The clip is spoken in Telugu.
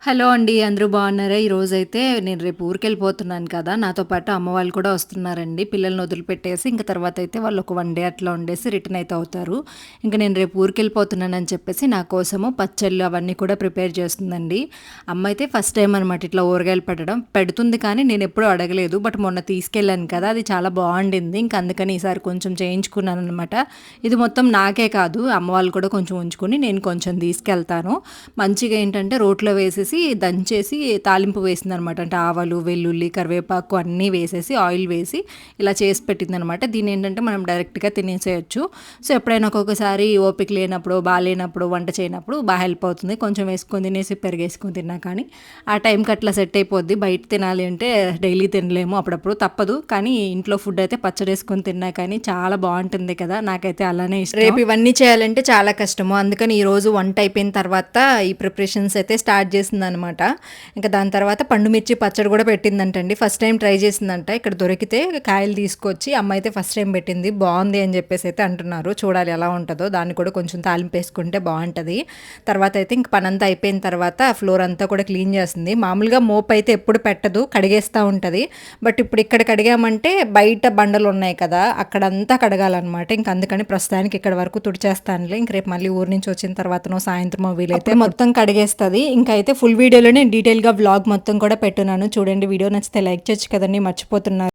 హలో అండి. అందరూ బాగున్నారా? ఈరోజైతే నేను రేపు ఊరికెళ్ళిపోతున్నాను కదా! నాతో పాటు అమ్మ వాళ్ళు కూడా వస్తున్నారండి. పిల్లల్ని వదిలిపెట్టేసి ఇంక తర్వాతయితే వాళ్ళు ఒక 1 డే అట్లా ఉండేసి రిటర్న్ అయితే అవుతారు. ఇంక నేను రేపు ఊరికెళ్ళిపోతున్నానని చెప్పేసి నా కోసము పచ్చళ్ళు అవన్నీ కూడా ప్రిపేర్ చేస్తుందండి. అమ్మ అయితే ఫస్ట్ టైమ్ అనమాట ఇట్లా ఊరగాయలు పెట్టడం. పెడుతుంది కానీ నేనెప్పుడూ అడగలేదు. బట్ మొన్న తీసుకెళ్ళాను కదా! అది చాలా బావుండింది. ఇంక అందుకని ఈసారి కొంచెం చేయించుకున్నాననమాట. ఇది మొత్తం నాకే కాదు అమ్మ వాళ్ళు కూడా కొంచెం ఉంచుకొని నేను కొంచెం తీసుకెళ్తాను. మంచిగా ఏంటంటే రోట్లో వేసేసి దంచేసి తాలింపు వేసిందనమాట. అంటే ఆవాలు, వెల్లుల్లి, కరివేపాకు అన్నీ వేసేసి ఆయిల్ వేసి ఇలా చేసి పెట్టిందనమాట. దీన్ని ఏంటంటే మనం డైరెక్ట్‌గా తినేసేయొచ్చు. సో, ఎప్పుడైనా ఒక్కొక్కసారి ఓపిక లేనప్పుడు, బాలేనప్పుడు, వంట చేయనప్పుడు హెల్ప్ అవుతుంది. కొంచెం వేసుకొని తినేసి పెరుగేసుకొని తిన్నా కానీ ఆ టైంకి అట్లా సెట్ అయిపోద్ది. బయట తినాలి అంటే డైలీ తినలేము. అప్పుడప్పుడు తప్పదు. కానీ ఇంట్లో ఫుడ్ అయితే పచ్చడేసుకొని తిన్నా కానీ చాలా బావుంటుంది కదా! నాకైతే అలానే ఇష్టం. రేపు ఇవన్నీ చేయాలంటే చాలా కష్టము. అందుకని ఈరోజు వంట అయిపోయిన తర్వాత ఈ ప్రిపరేషన్స్ అయితే స్టార్ట్ చేసిందనమాట. ఇంకా దాని తర్వాత పండు మిర్చి పచ్చడి కూడా పెట్టిందంటండి. ఫస్ట్ టైం ట్రై చేసిందంట. ఇక్కడ దొరికితే కాయలు తీసుకొచ్చి అమ్మ అయితే ఫస్ట్ టైం పెట్టింది. బావుంది అని చెప్పేసి అయితే అంటున్నారు. చూడాలి ఎలా ఉంటదో. దాన్ని కూడా కొంచెం తాలింపేసుకుంటే బావుంటది. తర్వాత అయితే ఇంక పనంతా అయిపోయిన తర్వాత ఫ్లోర్ అంతా కూడా క్లీన్ చేస్తుంది. మామూలుగా మోపైతే ఎప్పుడు పెట్టదు. కడిగేస్తా ఉంటది. బట్ ఇప్పుడు ఇక్కడ కడిగామంటే బయట బండలున్నాయి కదా! అక్కడంతా కడగాలనమాట. ఇంక అందుకని ప్రస్తుతానికి ఇక్కడ వరకు తుడిచేస్తానులే. ఇంక రేపు మళ్ళీ ఊరు నుంచి వచ్చిన తర్వాతనో సాయంత్రమో వీలైతే మొత్తం కడిగేస్తది. ఇంకా అయితే ఫుల్ వీడియోలో నేను డీటెయిల్‌గా వ్లాగ్ మొత్తం కూడా పెట్టున్నాను. చూడండి వీడియో నచ్చితే లైక్ చేయొచ్చు కదండీ! మర్చిపోతున్నారు.